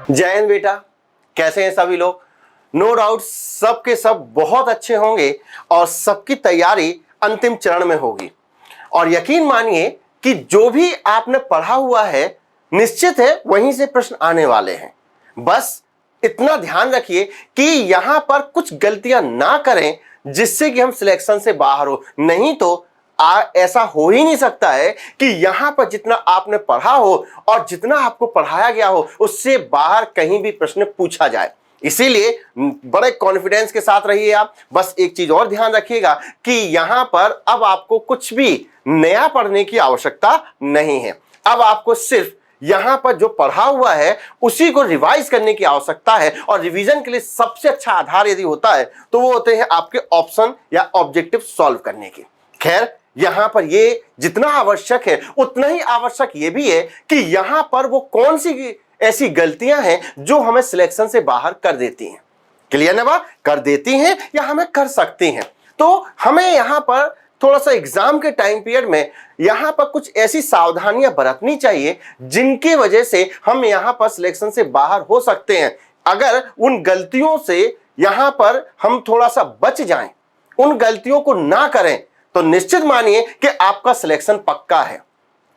जय हिंद बेटा, कैसे हैं सभी लोग। नो डाउट सबके सब बहुत अच्छे होंगे और सबकी तैयारी अंतिम चरण में होगी। और यकीन मानिए कि जो भी आपने पढ़ा हुआ है निश्चित है वहीं से प्रश्न आने वाले हैं। बस इतना ध्यान रखिए कि यहां पर कुछ गलतियां ना करें जिससे कि हम सिलेक्शन से बाहर हो। नहीं तो ऐसा हो ही नहीं सकता है कि यहां पर जितना आपने पढ़ा हो और जितना आपको पढ़ाया गया हो उससे बाहर कहीं भी प्रश्न पूछा जाए। इसीलिए बड़े कॉन्फिडेंस के साथ रहिए आप। बस एक चीज और ध्यान रखिएगा कि यहां पर अब आपको कुछ भी नया पढ़ने की आवश्यकता नहीं है। अब आपको सिर्फ यहां पर जो पढ़ा हुआ है उसी को रिवाइज करने की आवश्यकता है। और रिवीजन के लिए सबसे अच्छा आधार यदि होता है तो वो होते हैं आपके ऑप्शन या ऑब्जेक्टिव सॉल्व करने के। खैर, यहां पर ये जितना आवश्यक है उतना ही आवश्यक ये भी है कि यहां पर वो कौन सी ऐसी गलतियां हैं जो हमें सिलेक्शन से बाहर कर देती हैं। क्लियर ना बात, कर देती हैं या हमें कर सकती हैं। तो हमें यहां पर थोड़ा सा एग्जाम के टाइम पीरियड में यहां पर कुछ ऐसी सावधानियां बरतनी चाहिए जिनकी वजह से हम यहां पर सिलेक्शन से बाहर हो सकते हैं। अगर उन गलतियों से यहां पर हम थोड़ा सा बच जाएं, उन गलतियों को ना करें, तो निश्चित मानिए कि आपका सिलेक्शन पक्का है।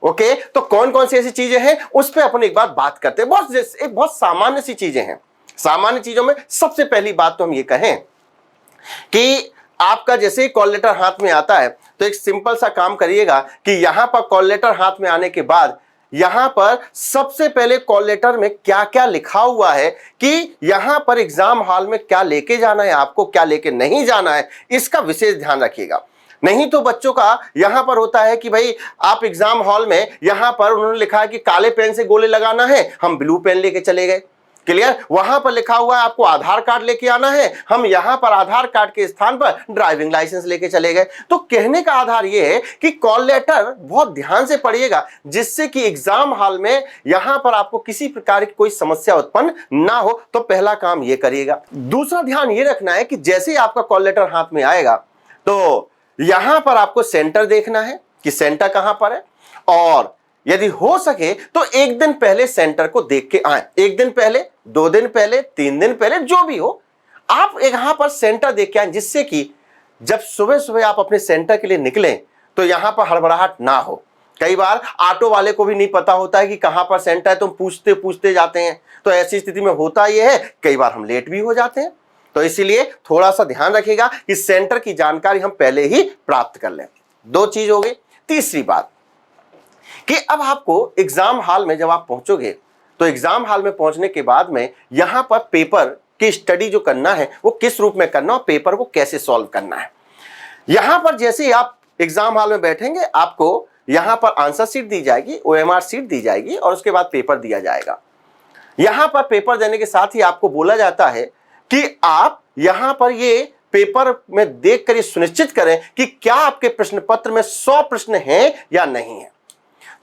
ओके, तो कौन कौन सी ऐसी चीजें हैं उस पर अपन एक बार बात करते हैं। बहुत सामान्य सी चीजें हैं। सामान्य चीजों में सबसे पहली बात तो हम ये कहें कि आपका जैसे ही कॉल लेटर हाथ में आता है तो एक सिंपल सा काम करिएगा कि यहां पर कॉल लेटर हाथ में आने के बाद यहां पर सबसे पहले कॉल लेटर में क्या क्या लिखा हुआ है कि यहां पर एग्जाम हॉल में क्या लेके जाना है, आपको क्या लेके नहीं जाना है, इसका विशेष ध्यान रखिएगा। नहीं तो बच्चों का यहां पर होता है कि भाई आप एग्जाम हॉल में यहां पर उन्होंने लिखा है कि काले पेन से गोले लगाना है, हम ब्लू पेन लेके चले गए। क्लियर, वहां पर लिखा हुआ है आपको आधार कार्ड लेके आना है, हम यहां पर आधार कार्ड के स्थान पर ड्राइविंग लाइसेंस लेके चले गए। तो कहने का आधार यह है कि कॉल लेटर बहुत ध्यान से पढ़िएगा जिससे कि एग्जाम हॉल में यहां पर आपको किसी प्रकार की कोई समस्या उत्पन्न ना हो। तो पहला काम यह करिएगा। दूसरा ध्यान यह रखना है कि जैसे ही आपका कॉल लेटर हाथ में आएगा तो यहां पर आपको सेंटर देखना है कि सेंटर कहां पर है। और यदि हो सके तो एक दिन पहले सेंटर को देख के आए। एक दिन पहले, 2 दिन पहले, 3 दिन पहले, जो भी हो, आप यहां पर सेंटर देख के आए जिससे कि जब सुबह सुबह आप अपने सेंटर के लिए निकलें तो यहां पर हड़बड़ाहट ना हो। कई बार ऑटो वाले को भी नहीं पता होता है कि कहां पर सेंटर है, तो पूछते पूछते जाते हैं। तो ऐसी स्थिति में होता यह है कई बार हम लेट भी हो जाते हैं। तो इसीलिए थोड़ा सा ध्यान रखिएगा कि सेंटर की जानकारी हम पहले ही प्राप्त कर लें। 2 चीज हो गई। तीसरी बात कि अब आपको एग्जाम हॉल में जब आप पहुंचोगे तो एग्जाम हॉल में पहुंचने के बाद में यहां पर पेपर की स्टडी जो करना है वो किस रूप में करना और पेपर को कैसे सॉल्व करना है। यहां पर जैसे ही आप एग्जाम हॉल में बैठेंगे आपको यहां पर आंसर शीट दी जाएगी, OMR शीट दी जाएगी और उसके बाद पेपर दिया जाएगा। यहां पर पेपर देने के साथ ही आपको बोला जाता है कि आप यहां पर ये पेपर में देखकर ये सुनिश्चित करें कि क्या आपके प्रश्न पत्र में 100 प्रश्न हैं या नहीं है।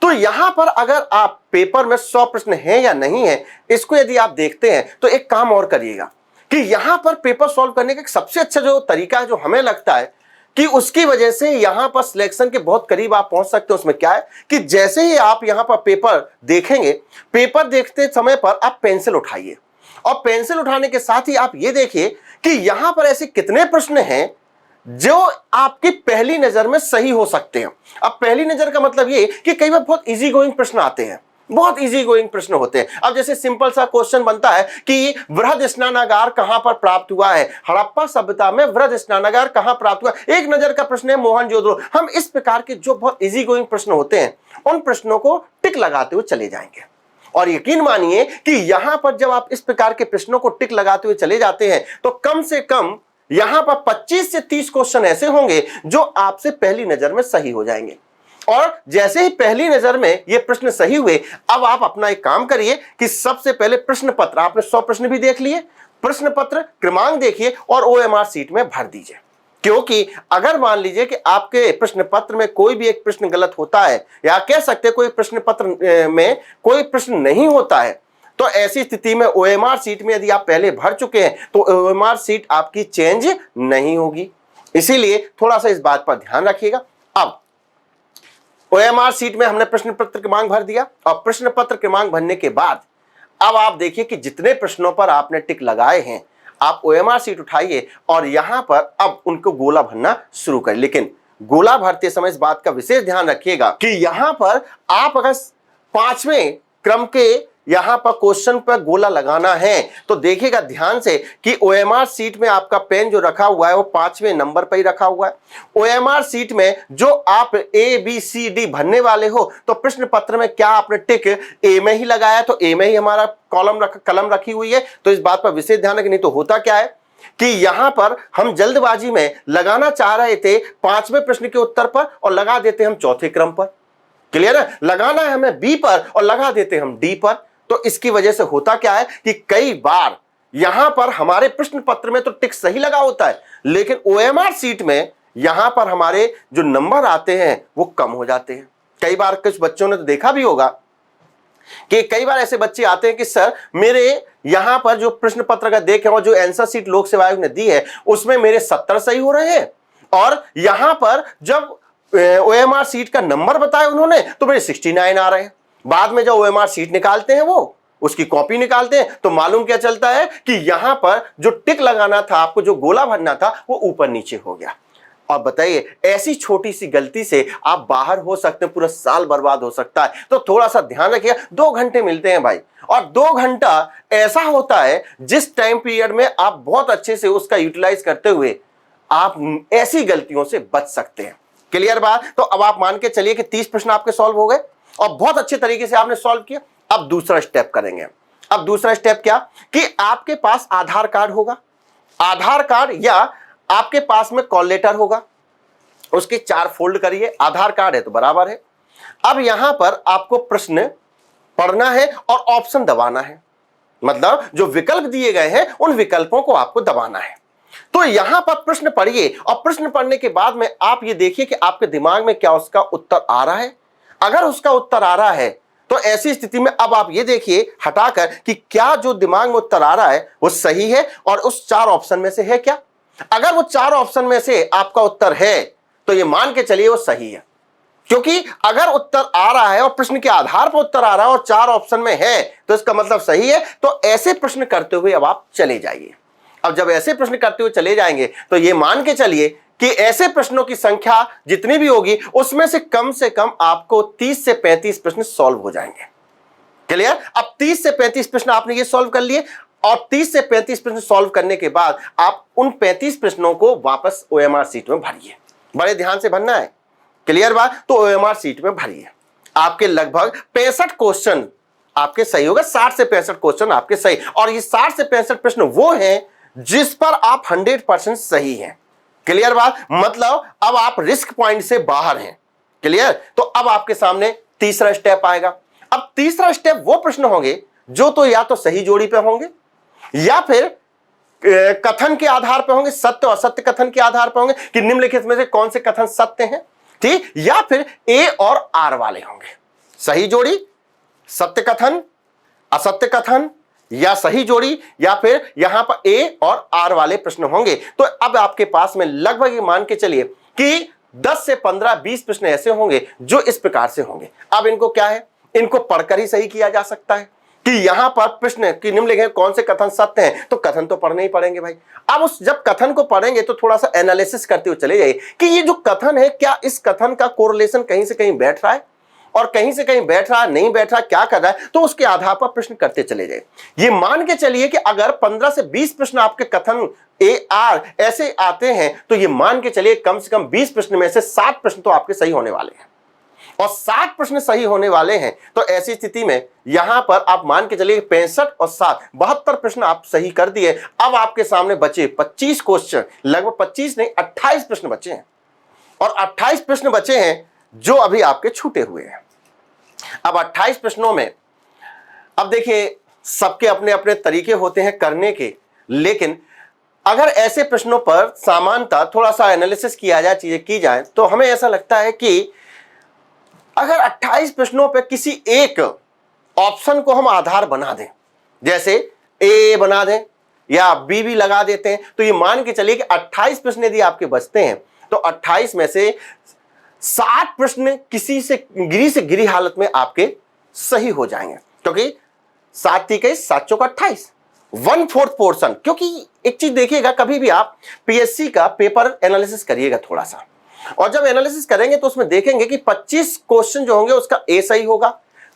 तो यहां पर अगर आप पेपर में 100 प्रश्न हैं या नहीं है, इसको यदि आप देखते हैं तो एक काम और करिएगा कि यहां पर पेपर सॉल्व करने का सबसे अच्छा जो तरीका है, जो हमें लगता है कि उसकी वजह से यहां पर सिलेक्शन के बहुत करीब आप पहुंच सकते हो, उसमें क्या है कि जैसे ही आप यहां पर पेपर देखेंगे, पेपर देखते समय पर आप पेंसिल उठाइए और पेंसिल उठाने के साथ ही आप ये देखिए कि यहां पर ऐसे कितने प्रश्न हैं जो आपकी पहली नजर में सही हो सकते हैं। अब पहली नजर का मतलब ये कि कई बार बहुत इजी गोइंग प्रश्न आते हैं, बहुत इजी गोइंग प्रश्न होते हैं। अब जैसे सिंपल सा क्वेश्चन बनता है कि वृहद स्नानागार कहां पर प्राप्त हुआ है, हड़प्पा सभ्यता में वृहद स्नानागार कहां प्राप्त हुआ, एक नजर का प्रश्न है मोहनजोदड़ो। हम इस प्रकार के जो बहुत इजी गोइंग प्रश्न होते हैं उन प्रश्नों को टिक लगाते हुए चले जाएंगे। और यकीन मानिए कि यहां पर जब आप इस प्रकार के प्रश्नों को टिक लगाते हुए चले जाते हैं तो कम से कम यहां पर 25 से 30 क्वेश्चन ऐसे होंगे जो आपसे पहली नजर में सही हो जाएंगे। और जैसे ही पहली नजर में ये प्रश्न सही हुए, अब आप अपना एक काम करिए कि सबसे पहले प्रश्न पत्र, आपने 100 प्रश्न भी देख लिए, प्रश्न पत्र क्रमांक देखिए और OMR शीट में भर दीजिए। क्योंकि अगर मान लीजिए कि आपके प्रश्न पत्र में कोई भी एक प्रश्न गलत होता है या कह सकते कोई प्रश्न पत्र में कोई प्रश्न नहीं होता है, तो ऐसी स्थिति में OMR शीट में यदि आप पहले भर चुके हैं तो OMR शीट आपकी चेंज नहीं होगी। इसीलिए थोड़ा सा इस बात पर ध्यान रखिएगा। अब OMR शीट में हमने प्रश्न पत्र क्रमांक भर दिया और प्रश्न पत्र क्रमांक भरने के बाद अब आप देखिए कि जितने प्रश्नों पर आपने टिक लगाए हैं, आप ओएमआर शीट उठाइए और यहां पर अब उनको गोला भरना शुरू करें। लेकिन गोला भरते समय इस बात का विशेष ध्यान रखिएगा कि यहां पर आप अगर 5वें क्रम के यहां पर क्वेश्चन पर गोला लगाना है तो देखिएगा ध्यान से कि ओएमआर सीट में आपका पेन जो रखा हुआ है वो 5वें नंबर पर ही रखा हुआ है। ओएमआर सीट में जो आप ए बी सी डी भरने वाले हो तो प्रश्न पत्र में क्या आपने टिक ए में ही लगाया, तो ए में ही हमारा कलम रखी हुई है। तो इस बात पर विशेष ध्यान रखें, नहीं तो होता क्या है कि यहां पर हम जल्दबाजी में लगाना चाह रहे थे 5वें प्रश्न के उत्तर पर और लगा देते हम चौथे क्रम पर। क्लियर है? लगाना है हमें बी पर और लगा देते हम डी पर। तो इसकी वजह से होता क्या है कि कई बार यहां पर हमारे प्रश्न पत्र में तो टिक सही लगा होता है, लेकिन ओएमआर सीट में यहां पर हमारे जो नंबर आते हैं वो कम हो जाते हैं। कई बार कुछ बच्चों ने तो देखा भी होगा कि कई बार ऐसे बच्चे आते हैं कि सर मेरे यहां पर जो प्रश्न पत्र का देखे और जो आंसर सीट लोक सेवा आयोग ने दी है उसमें मेरे 70 सही हो रहे हैं, और यहां पर जब ओएमआर सीट का नंबर बताया उन्होंने तो मेरे 69 आ रहे हैं। बाद में जब ओएमआर सीट निकालते हैं, वो उसकी कॉपी निकालते हैं, तो मालूम क्या चलता है कि यहां पर जो टिक लगाना था, आपको जो गोला भरना था, वो ऊपर नीचे हो गया। अब बताइए, ऐसी छोटी सी गलती से आप बाहर हो सकते हैं, पूरा साल बर्बाद हो सकता है। तो थोड़ा सा ध्यान रखिए। 2 घंटे मिलते हैं भाई, और 2 घंटा ऐसा होता है जिस टाइम पीरियड में आप बहुत अच्छे से उसका यूटिलाइज करते हुए आप ऐसी गलतियों से बच सकते हैं। क्लियर बात? तो अब आप मान के चलिए कि 30 प्रश्न आपके सॉल्व हो गए और बहुत अच्छे तरीके से आपने सॉल्व किया। अब दूसरा स्टेप करेंगे। अब दूसरा स्टेप क्या कि आपके पास आधार कार्ड होगा, आधार कार्ड या आपके पास में कॉल लेटर होगा, उसके 4 फोल्ड करिए। आधार कार्ड है तो बराबर है। अब यहां पर आपको प्रश्न पढ़ना है और ऑप्शन दबाना है, मतलब जो विकल्प दिए गए हैं उन विकल्पों को आपको दबाना है। तो यहां पर प्रश्न पढ़िए और प्रश्न पढ़ने के बाद में आप ये देखिए कि आपके दिमाग में क्या उसका उत्तर आ रहा है। अगर उसका उत्तर आ रहा है तो ऐसी स्थिति में अब आप ये देखिए हटाकर कि क्या जो दिमाग में उत्तर आ रहा है वो सही है और उस 4 ऑप्शन में से है क्या। अगर वो 4 ऑप्शन में से आपका उत्तर है तो ये मान के चलिए वो सही है, क्योंकि अगर उत्तर आ रहा है और प्रश्न के आधार पर उत्तर आ रहा है और 4 ऑप्शन में है तो इसका मतलब सही है। तो ऐसे प्रश्न करते हुए अब आप चले जाइए। अब जब ऐसे प्रश्न करते हुए चले जाएंगे तो ये मान के चलिए कि ऐसे प्रश्नों की संख्या जितनी भी होगी उसमें से कम आपको 30 से 35 प्रश्न सॉल्व हो जाएंगे। क्लियर? अब 30 से 35 प्रश्न आपने ये सॉल्व कर लिए और 30 से 35 प्रश्न सॉल्व करने के बाद आप उन 35 प्रश्नों को वापस ओएमआर सीट में भरिए। बड़े ध्यान से भरना है। क्लियर बात? तो ओएमआर सीट में भरिए। आपके लगभग 65 क्वेश्चन आपके सही होगा। 60 से 65 क्वेश्चन आपके सही, और ये 60 से 65 प्रश्न वो हैं जिस पर आप 100% सही हैं। क्लियर बात? मतलब अब आप रिस्क पॉइंट से बाहर हैं। क्लियर? तो अब आपके सामने तीसरा स्टेप आएगा। अब तीसरा स्टेप वो प्रश्न होंगे जो तो या तो सही जोड़ी पे होंगे या फिर कथन के आधार पर होंगे, सत्य और असत्य कथन के आधार पर होंगे कि निम्नलिखित में से कौन से कथन सत्य हैं, ठीक, या फिर ए और आर वाले होंगे। सही जोड़ी, सत्य कथन, असत्य कथन, या सही जोड़ी, या फिर यहां पर ए और आर वाले प्रश्न होंगे। तो अब आपके पास में लगभग ये मान के चलिए कि 10 से 15-20 प्रश्न ऐसे होंगे जो इस प्रकार से होंगे। अब इनको क्या है, इनको पढ़कर ही सही किया जा सकता है कि यहां पर प्रश्न की निम्नलिखित कौन से कथन सत्य हैं, तो कथन तो पढ़ने ही पड़ेंगे भाई। अब उस जब कथन को पढ़ेंगे तो थोड़ा सा एनालिसिस करते हुए चले जाइए कि ये जो कथन है क्या इस कथन का कोरिलेशन कहीं से कहीं बैठ रहा है और कहीं से कहीं बैठ रहा, नहीं बैठ रहा, क्या कर रहा है, तो उसके आधार पर प्रश्न करते चले जाए। ये मान के चलिए कि अगर 15 से 20 प्रश्न आपके कथन ए आर ऐसे आते हैं तो ये मान के चलिए कम से कम 20 प्रश्न में से 60 प्रश्न तो आपके सही होने वाले हैं, और 60 प्रश्न सही होने वाले हैं। तो ऐसी स्थिति में यहां पर आप मान के चलिए 65 और 7 72 प्रश्न आप सही कर दिए। अब आपके सामने बचे 25 क्वेश्चन, लगभग 25 नहीं 28 प्रश्न बचे हैं, और 28 प्रश्न बचे हैं जो अभी आपके छूटे हुए हैं। अब 28 प्रश्नों में अब देखिए सबके अपने अपने तरीके होते हैं करने के, लेकिन अगर ऐसे प्रश्नों पर सामान्यतः थोड़ा सा एनालिसिस किया जाए, चीजें की जाए, तो हमें ऐसा लगता है कि अगर 28 प्रश्नों पर किसी एक ऑप्शन को हम आधार बना दें, जैसे ए बना दें या बी भी लगा देते हैं, तो ये मान के चलिए कि 28 प्रश्न यदि आपके बचते हैं तो 28 में से 60 प्रश्न किसी से गिरी हालत में आपके सही हो जाएंगे, क्योंकि 7 × 7 = 28, 1/4 पोर्शन। क्योंकि एक चीज देखिएगा, कभी भी आप पीएससी का पेपर एनालिसिस करिएगा थोड़ा सा, और जब एनालिसिस करेंगे तो उसमें देखेंगे कि 25 क्वेश्चन जो होंगे उसका ए सही होगा,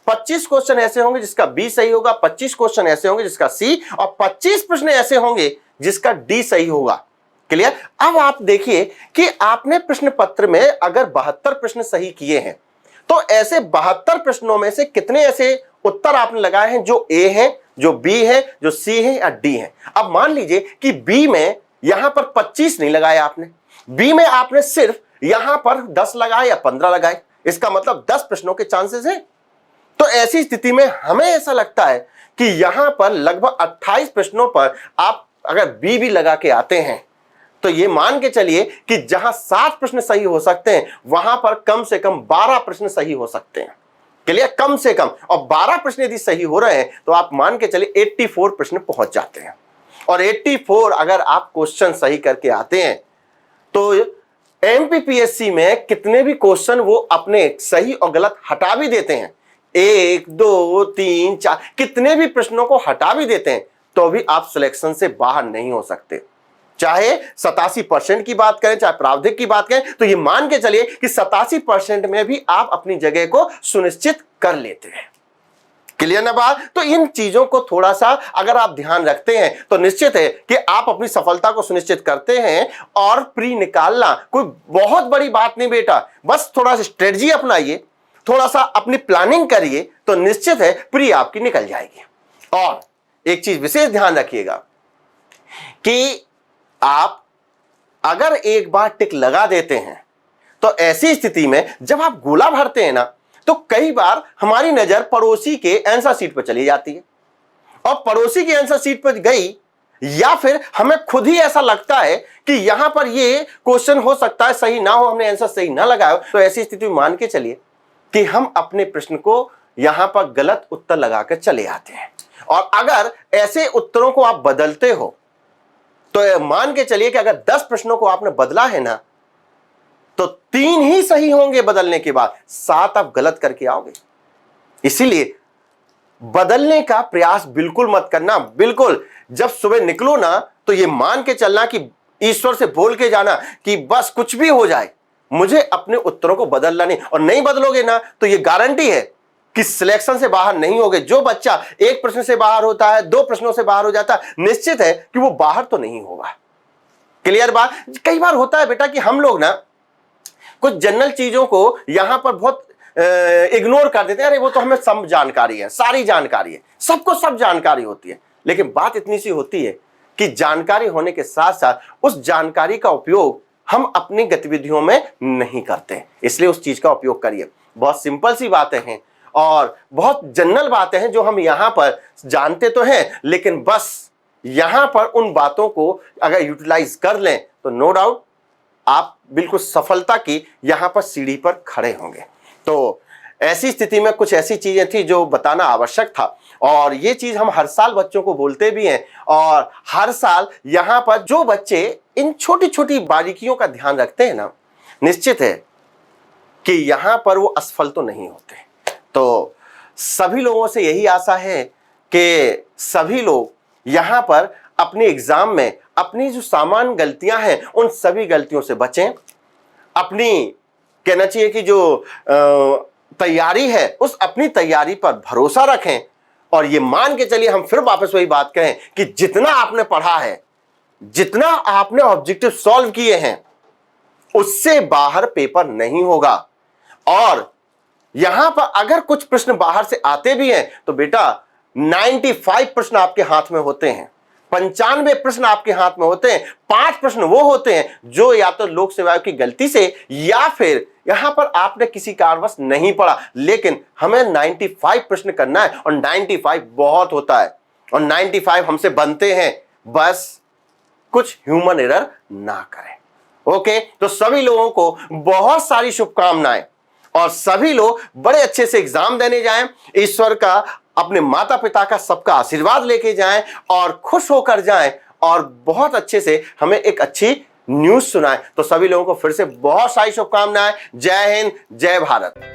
25 क्वेश्चन ऐसे होंगे जिसका बी सही होगा, 25 क्वेश्चन ऐसे होंगे जिसका सी, और 25 प्रश्न ऐसे होंगे जिसका डी सही होगा। क्लियर? अब आप देखिए कि आपने प्रश्न पत्र में अगर 72 प्रश्न सही किए हैं, तो ऐसे 72 प्रश्नों में से कितने ऐसे उत्तर आपने लगाए हैं जो ए हैं, जो बी है, जो सी है या डी है। अब मान लीजिए कि बी में यहां पर 25 नहीं लगाए आपने, बी में आपने सिर्फ यहां पर 10 लगाए या 15 लगाए, इसका मतलब 10 प्रश्नों के चांसेस हैं। तो ऐसी स्थिति में हमें ऐसा लगता है कि यहां पर लगभग 28 प्रश्नों पर आप अगर बी भी लगा के आते हैं, तो ये मान के चलिए कि जहां 7 प्रश्न सही हो सकते हैं, वहां पर कम से कम 12 प्रश्न सही हो सकते हैं। क्लियर? कम से कम। और 12 प्रश्न यदि सही हो रहे हैं तो आप मान के चलिए 84 प्रश्न पहुंच जाते हैं। और 84 अगर आप क्वेश्चन सही करके आते हैं तो एमपीपीएससी में कितने भी क्वेश्चन वो अपने सही और गलत हटा भी देते हैं, 1 2 3 4 कितने भी प्रश्नों को हटा भी देते हैं, तो भी आप सिलेक्शन से बाहर नहीं हो सकते। चाहे 87% की बात करें, चाहे प्रावधिक की बात करें, तो ये मान के चलिए कि 87% में भी आप अपनी जगह को सुनिश्चित कर लेते हैं। क्लियर ना बात? तो इन चीजों को थोड़ा सा अगर आप ध्यान रखते हैं तो निश्चित है कि आप अपनी सफलता को सुनिश्चित करते हैं। और प्री निकालना कोई बहुत बड़ी बात नहीं बेटा, बस थोड़ा सा स्ट्रेटजी अपनाइए, थोड़ा सा अपनी प्लानिंग करिए, तो निश्चित है प्री आपकी निकल जाएगी। और एक चीज विशेष ध्यान रखिएगा कि आप अगर एक बार टिक लगा देते हैं, तो ऐसी स्थिति में जब आप गोला भरते हैं ना, तो कई बार हमारी नजर पड़ोसी के आंसर शीट पर चली जाती है, और पड़ोसी की आंसर शीट पर गई, या फिर हमें खुद ही ऐसा लगता है कि यहां पर ये क्वेश्चन हो सकता है सही ना हो, हमने आंसर सही ना लगाया, तो ऐसी स्थिति में मान के चलिए कि हम अपने प्रश्न को यहां पर गलत उत्तर लगाकर चले आते हैं। और अगर ऐसे उत्तरों को आप बदलते हो, तो मान के चलिए कि अगर 10 प्रश्नों को आपने बदला है ना, तो 3 ही सही होंगे बदलने के बाद, 7 आप गलत करके आओगे। इसीलिए बदलने का प्रयास बिल्कुल मत करना। बिल्कुल जब सुबह निकलो ना, तो ये मान के चलना कि ईश्वर से बोल के जाना कि बस कुछ भी हो जाए, मुझे अपने उत्तरों को बदलना नहीं। और नहीं बदलोगे ना, तो ये गारंटी है कि सिलेक्शन से बाहर नहीं होगे। जो बच्चा 1 प्रश्न से बाहर होता है, 2 प्रश्नों से बाहर हो जाता है, निश्चित है कि वो बाहर तो नहीं होगा। क्लियर बात? कई बार होता है बेटा कि हम लोग ना कुछ जनरल चीजों को यहां पर बहुत इग्नोर कर देते हैं, अरे वो तो हमें सब जानकारी है, सारी जानकारी है, सबको सब जानकारी होती है। लेकिन बात इतनी सी होती है कि जानकारी होने के साथ साथ उस जानकारी का उपयोग हम अपनी गतिविधियों में नहीं करते, इसलिए उस चीज का उपयोग करिए। बहुत सिंपल सी बातें हैं और बहुत जनरल बातें हैं जो हम यहां पर जानते तो हैं, लेकिन बस यहां पर उन बातों को अगर यूटिलाइज कर लें तो नो डाउट आप बिल्कुल सफलता की यहां पर सीढ़ी पर खड़े होंगे। तो ऐसी स्थिति में कुछ ऐसी चीजें थी जो बताना आवश्यक था, और ये चीज हम हर साल बच्चों को बोलते भी हैं। और हर साल यहां पर जो बच्चे इन छोटी छोटी बारीकियों का ध्यान रखते हैं ना, निश्चित है कि यहां पर वो असफल तो नहीं होते। तो सभी लोगों से यही आशा है कि सभी लोग यहां पर अपने एग्जाम में अपनी जो सामान्य गलतियां हैं उन सभी गलतियों से बचें। अपनी कहना चाहिए कि जो तैयारी है उस अपनी तैयारी पर भरोसा रखें, और ये मान के चलिए हम फिर वापस वही बात कहें कि जितना आपने पढ़ा है, जितना आपने ऑब्जेक्टिव सॉल्व किए हैं, उससे बाहर पेपर नहीं होगा। और यहां पर अगर कुछ प्रश्न बाहर से आते भी हैं तो बेटा 95 प्रश्न आपके हाथ में होते हैं, 95 प्रश्न आपके हाथ में होते हैं। 5 प्रश्न वो होते हैं जो या तो लोक सेवा की गलती से या फिर यहां पर आपने किसी कारणवश नहीं पढ़ा, लेकिन हमें 95 प्रश्न करना है, और 95 बहुत होता है, और 95 हमसे बनते हैं, बस कुछ ह्यूमन एरर ना करें। ओके, तो सभी लोगों को बहुत सारी शुभकामनाएं, और सभी लोग बड़े अच्छे से एग्जाम देने जाएं, ईश्वर का अपने माता पिता का सबका आशीर्वाद लेके जाएं और खुश होकर जाएं, और बहुत अच्छे से हमें एक अच्छी न्यूज सुनाएं। तो सभी लोगों को फिर से बहुत सारी शुभकामनाएं। जय हिंद, जय भारत।